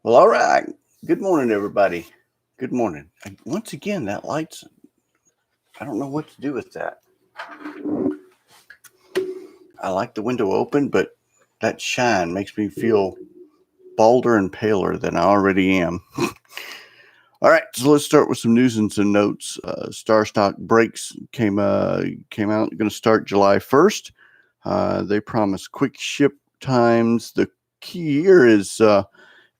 Well, all right. Good morning, everybody. Good morning. Once again, that light's, I don't know what to do with that. I like the window open, but that shine makes me feel balder and paler than I already am. All right, so let's start with some news and some notes. Star Stock breaks came out. Going to start July 1st. They promise quick ship times. The key here is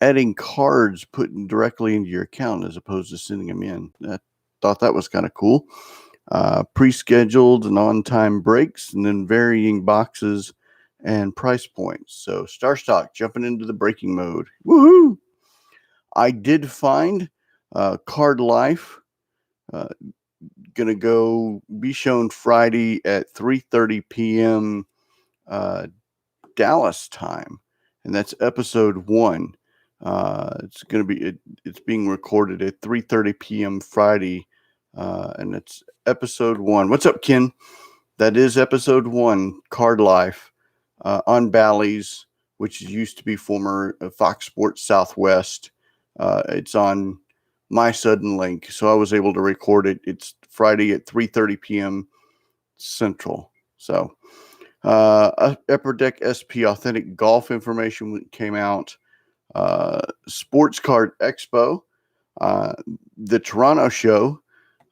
adding cards put directly into your account as opposed to sending them in. I thought that was kind of cool. Pre-scheduled and on-time breaks, and then varying boxes and price points. So Star Stock jumping into the breaking mode. Woohoo! I did find Card Life uh, gonna go be shown Friday at 3:30 p.m. Uh, Dallas time, and that's episode 1. It's being recorded at 3:30 p.m. Friday, and it's episode 1. What's up, Ken? That is episode 1, Card Life, on Bally's, which used to be former Fox Sports Southwest. It's on my sudden link, so I was able to record it. It's Friday at 3:30 p.m. Central. So Upper Deck SP Authentic Golf information came out. Sports Card Expo, uh, the Toronto show.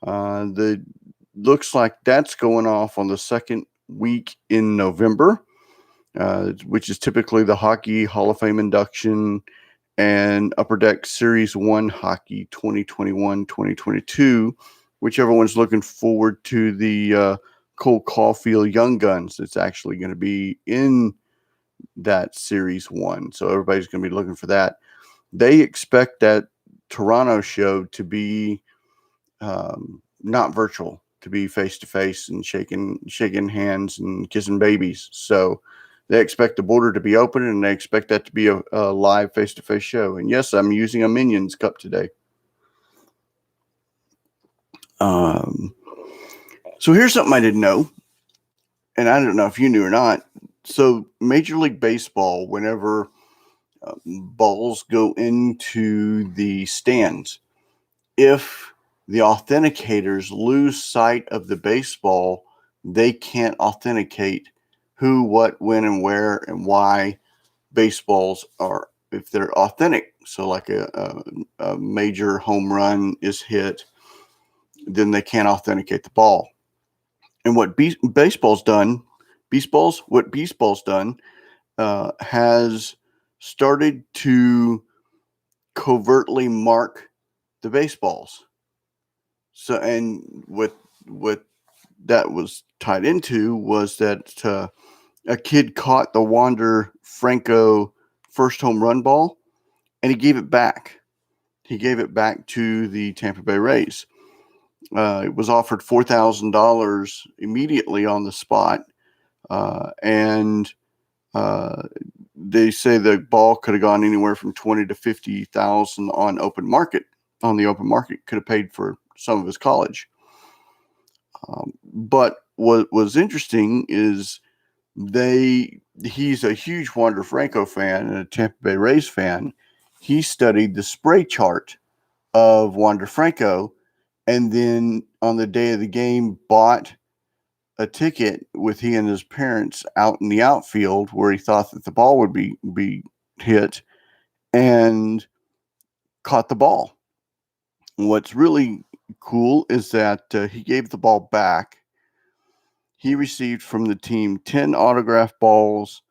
The looks like that's going off on the second week in November, which is typically the Hockey Hall of Fame induction and Upper Deck Series 1 Hockey 2021-2022, whichever one's looking forward to the Cole Caulfield Young Guns that's actually going to be in that Series 1. So everybody's going to be looking for that. They expect that Toronto show to be not virtual, to be face to face and shaking hands and kissing babies. So they expect the border to be open, and they expect that to be a live face to face show. And yes, I'm using a Minions cup today. Um, so here's something I didn't know, and I don't know if you knew or not. So Major League Baseball, whenever balls go into the stands, if the authenticators lose sight of the baseball, they can't authenticate who, what, when, and where, and why baseballs are, if they're authentic. So, like a major home run is hit, then they can't authenticate the ball. And what baseball's done, what baseball's done has started to covertly mark the baseballs. So, and what that was tied into was that a kid caught the Wander Franco first home run ball, and he gave it back. He gave it back to the Tampa Bay Rays. It was offered $4,000 immediately on the spot, and they say the ball could have gone anywhere from 20 to 50,000 on open market. On the open market, could have paid for some of his college. But what was interesting is he's a huge Wander Franco fan and a Tampa Bay Rays fan. He studied the spray chart of Wander Franco, and then on the day of the game bought a ticket with he and his parents out in the outfield where he thought that the ball would be hit, and caught the ball. What's really cool is that he gave the ball back. He received from the team 10 autographed balls,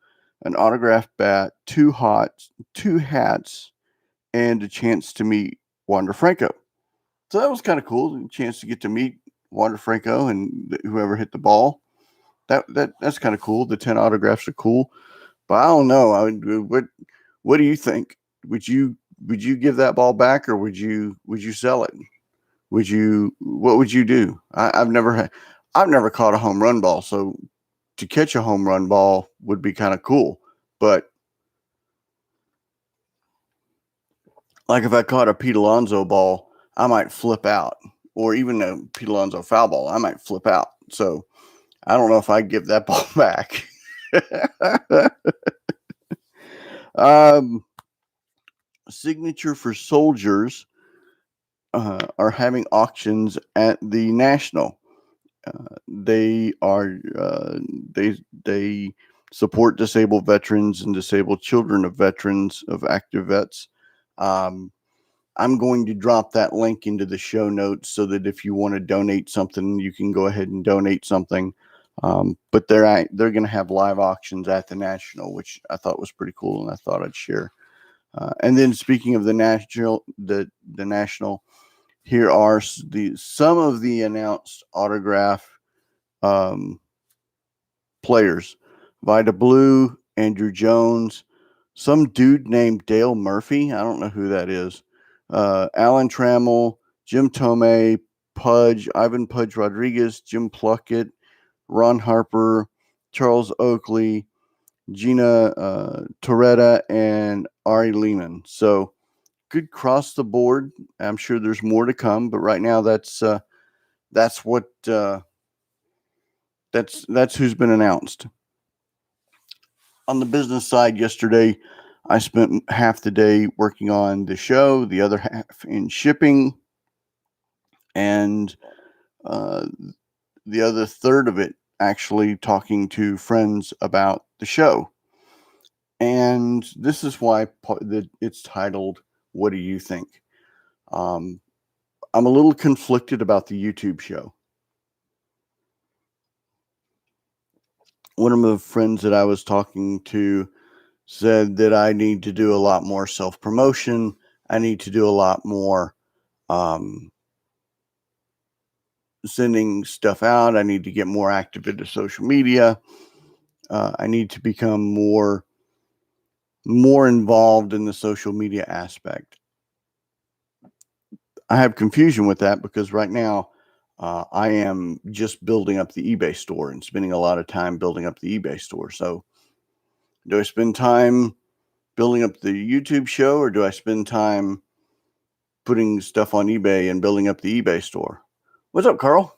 an autographed bat, two hats, and a chance to meet Wander Franco. So that was kind of cool. A chance to get to meet Wander Franco and whoever hit the ball. That's kind of cool. The 10 autographs are cool, but I don't know. What do you think? Would you give that ball back, or would you sell it? What would you do? I've never caught a home run ball, so to catch a home run ball would be kind of cool. But like if I caught a Pete Alonso ball, I might flip out, or even a Pete Alonso foul ball, I might flip out. So I don't know if I'd give that ball back. um, Signature for Soldiers are having auctions at the National. They are they support disabled veterans and disabled children of veterans of active vets. Um, I'm going to drop that link into the show notes so that if you want to donate something, you can go ahead and donate something. But they're going to have live auctions at the National, which I thought was pretty cool, and I thought I'd share. And then speaking of the National, here are some of the announced autograph um, players: Vida Blue, Andrew Jones, some dude named Dale Murphy. I don't know who that is. Alan Trammell, Jim Tomei, Pudge, Ivan Pudge Rodriguez, Jim Plunkett, Ron Harper, Charles Oakley, Gina Toretta, and Ari Lehman. So good cross the board. I'm sure there's more to come, but right now that's what that's who's been announced. On the business side, yesterday I spent half the day working on the show, the other half in shipping, and uh, the other third of it actually talking to friends about the show. And this is why it's titled, "What Do You Think?" Um, I'm a little conflicted about the YouTube show. One of my friends that I was talking to said that I need to do a lot more self promotion. I need to do a lot more um, sending stuff out. I need to get more active into social media. I need to become more involved in the social media aspect. I have confusion with that because right now I am just building up the eBay store and spending a lot of time building up the eBay store. So, do I spend time building up the YouTube show, or do I spend time putting stuff on eBay and building up the eBay store? What's up, Carl?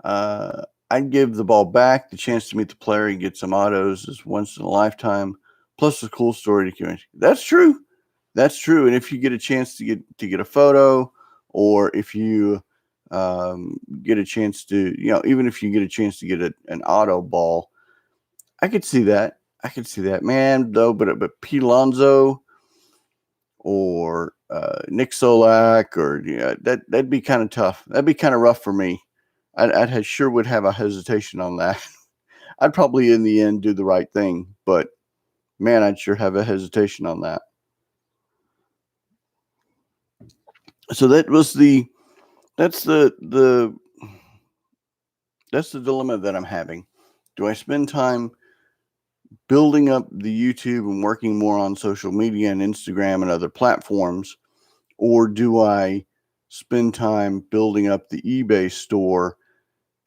I'd give the ball back. The chance to meet the player and get some autos is once in a lifetime. Plus, a cool story to communicate. That's true. That's true. And if you get a chance to get a photo, or if you get a chance to, even if you get a chance to get an auto ball, I could see that. I could see that, man. Though, but P. Lonzo or Nick Solak, or that'd be kind of tough. That'd be kind of rough for me. I'd sure would have a hesitation on that. I'd probably in the end do the right thing, but man, I'd sure have a hesitation on that. So that's the dilemma that I'm having. Do I spend time building up the YouTube and working more on social media and Instagram and other platforms, or do I spend time building up the eBay store,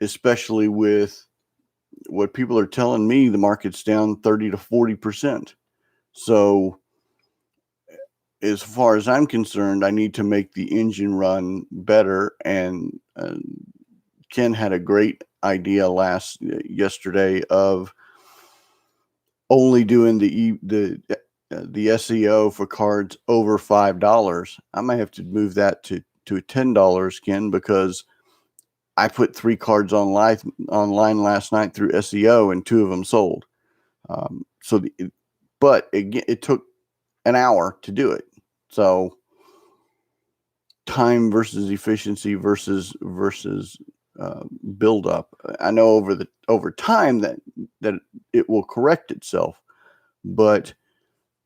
especially with what people are telling me the market's down 30 to 40%. So as far as I'm concerned, I need to make the engine run better. And Ken had a great idea yesterday of only doing the SEO for cards over $5. I might have to move that to $10, Ken, because I put 3 cards online last night through SEO, and 2 of them sold. But it took an hour to do it. So time versus efficiency versus build up. I know over time that it will correct itself, but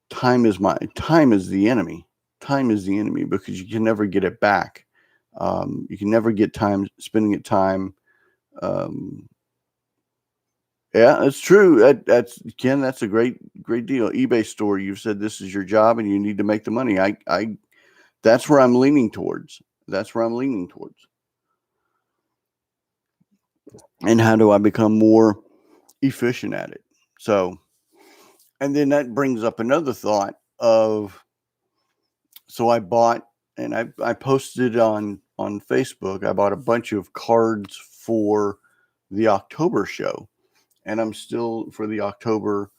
time is the enemy. Time is the enemy because you can never get it back. You can never get spending it time. Yeah, that's true. That's Ken. That's a great deal. eBay store. You've said this is your job and you need to make the money. That's where I'm leaning towards. And how do I become more efficient at it? So, and then that brings up another thought of, so I bought, and I posted on Facebook, I bought a bunch of cards for the October show, and I'm still for the October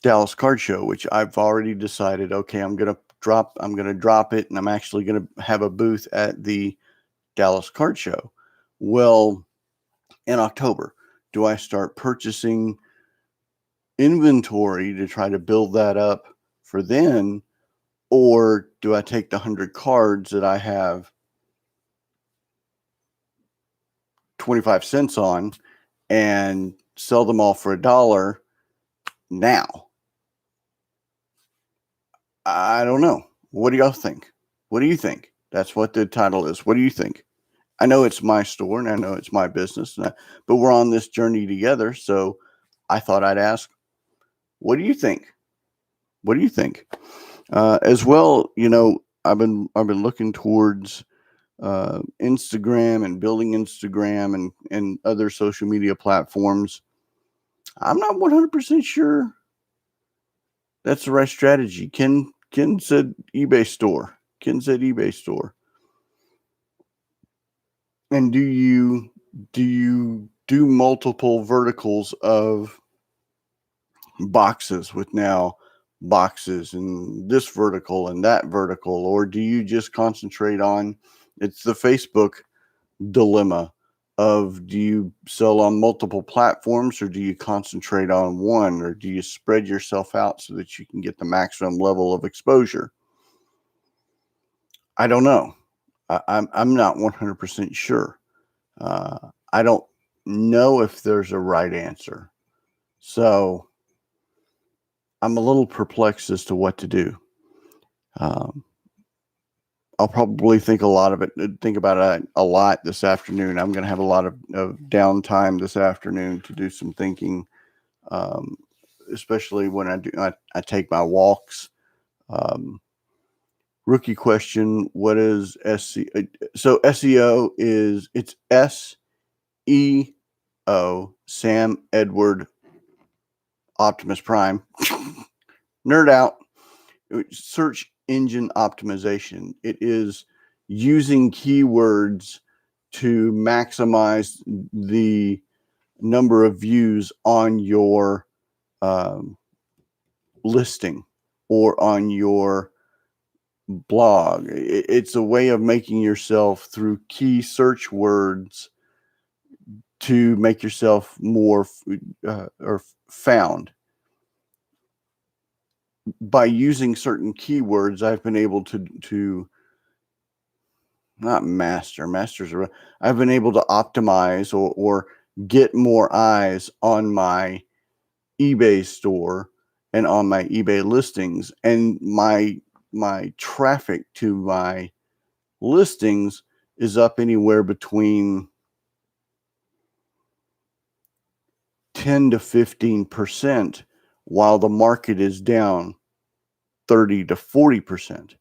Dallas Card Show, which I've already decided, okay, I'm going to drop it, and I'm actually going to have a booth at the Dallas Card Show. Well, in October, do I start purchasing inventory to try to build that up for then, or do I take the 100 cards that I have 25 cents on and sell them all for $1 now? I don't know. What do y'all think? What do you think? That's what the title is. What do you think? I know it's my store and I know it's my business, but we're on this journey together. So I thought I'd ask, what do you think? What do you think? As well, I've been looking towards Instagram and building Instagram and other social media platforms. I'm not 100% sure that's the right strategy. Ken said eBay store. Ken said eBay store. And do you do multiple verticals of boxes with now boxes and this vertical and that vertical, or do you just concentrate on, it's the Facebook dilemma of, do you sell on multiple platforms or do you concentrate on one, or do you spread yourself out so that you can get the maximum level of exposure? I don't know. I'm not 100% sure. I don't know if there's a right answer. So I'm a little perplexed as to what to do. I'll probably think about it a lot this afternoon. I'm going to have a lot of downtime this afternoon to do some thinking, especially when I take my walks. Rookie question: what is SEO? So SEO it's SEO, Sam Edward Optimus Prime. Nerd out. Search engine optimization. It is using keywords to maximize the number of views on your listing or on your blog. It's a way of making yourself, through key search words, to make yourself more or found. By using certain keywords, I've been able to not masters are, I've been able to optimize or get more eyes on my eBay store and on my eBay listings, and my traffic to my listings is up anywhere between 10 to 15%, while the market is down 30 to 40%.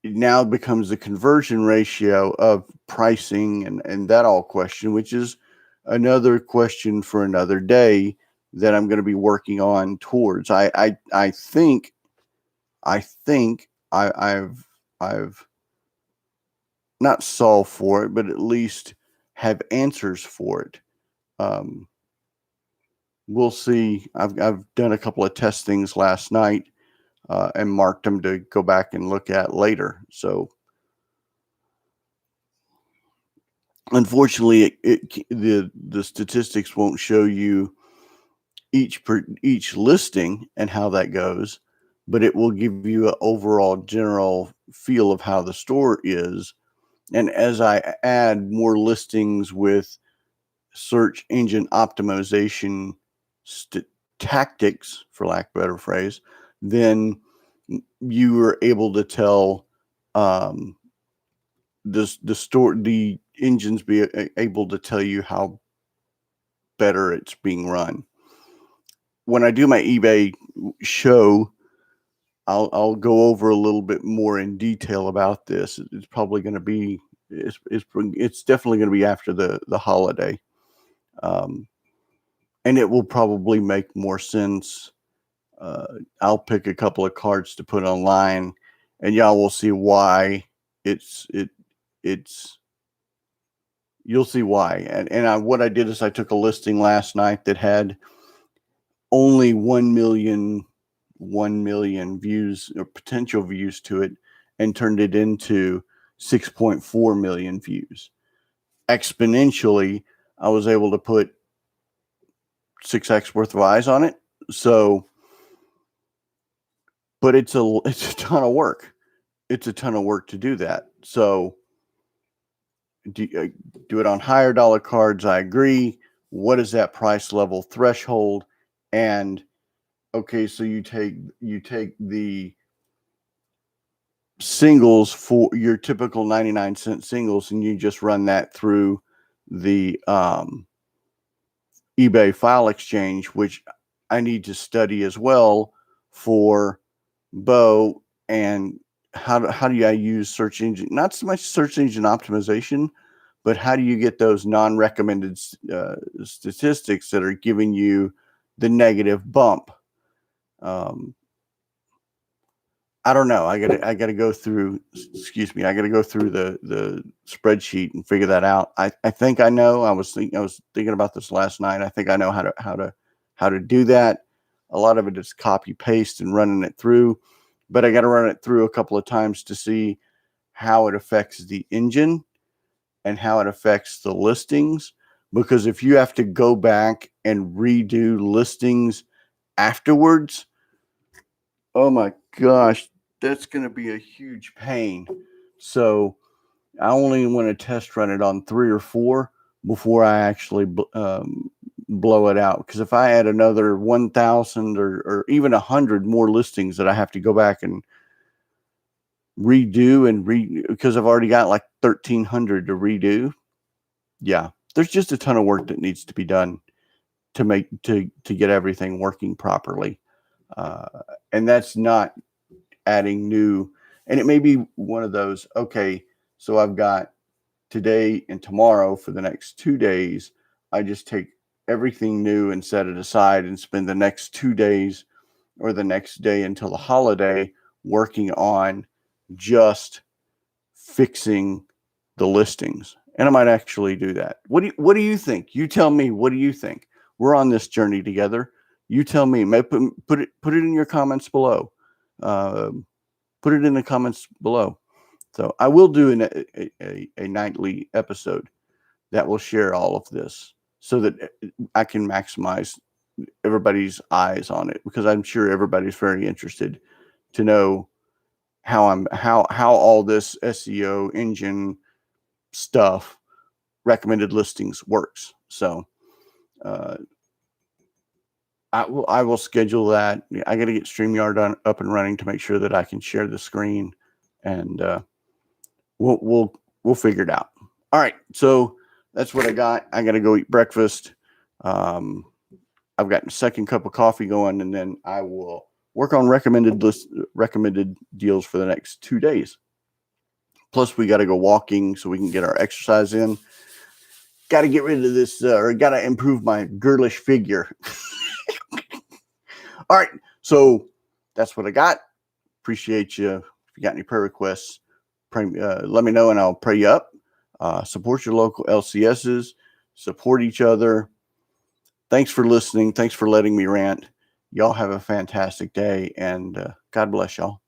It now becomes the conversion ratio of pricing and that all question, which is another question for another day that I'm going to be working on towards. I think I've not solved for it, but at least have answers for it. We'll see. I've done a couple of testings last night and marked them to go back and look at later. So unfortunately, the statistics won't show you each listing and how that goes, but it will give you an overall general feel of how the store is. And as I add more listings with search engine optimization tactics, for lack of a better phrase, then you are able to tell the engines be able to tell you how better it's being run. When I do my eBay show, I'll go over a little bit more in detail about this. It's probably going to be it's definitely going to be after the holiday, and it will probably make more sense. I'll pick a couple of cards to put online, and y'all will see why it's you'll see why. And what I did is I took a listing last night that had only 1 million views or potential views to it, and turned it into 6.4 million views. Exponentially, I was able to put 6x worth of eyes on it. So, but it's a ton of work. It's a ton of work to do that. So, do it on higher dollar cards. I agree. What is that price level threshold? And okay, so you take the singles for your typical 99-cent singles, and you just run that through the eBay file exchange, which I need to study as well for Bo. And how do I use search engine? Not so much search engine optimization, but how do you get those non-recommended statistics that are giving you the negative bump? I don't know. I gotta go through. Excuse me. I gotta go through the spreadsheet and figure that out. I think I know. I was thinking about this last night. I think I know how to do that. A lot of it is copy paste and running it through, but I got to run it through a couple of times to see how it affects the engine and how it affects the listings. Because if you have to go back and redo listings afterwards, oh my gosh, that's going to be a huge pain. So I only want to test run it on 3 or 4 before I actually blow it out. Because if I add another 1,000 or even 100 more listings that I have to go back and redo because I've already got like 1,300 to redo. Yeah, there's just a ton of work that needs to be done to get everything working properly. And that's not adding new, and it may be one of those, okay, so I've got today and tomorrow for the next 2 days. I just take everything new and set it aside and spend the next 2 days or the next day until the holiday working on just fixing the listings. And I might actually do that. What do you think? You tell me, what do you think? We're on this journey together. You tell me. Put it in your comments below. Put it in the comments below. So I will do a nightly episode that will share all of this so that I can maximize everybody's eyes on it, because I'm sure everybody's very interested to know how all this SEO engine stuff, recommended listings, works. So I will schedule that. I got to get StreamYard up and running to make sure that I can share the screen, and we'll figure it out. All right, so that's what I got. I got to go eat breakfast. I've got a second cup of coffee going, and then I will work on recommended deals for the next 2 days. Plus, we got to go walking so we can get our exercise in. Got to get rid of this, or got to improve my girlish figure. All right, so that's what I got. Appreciate you. If you got any prayer requests, let me know and I'll pray you up. Support your local LCSs. Support each other. Thanks for listening. Thanks for letting me rant. Y'all have a fantastic day, and God bless y'all.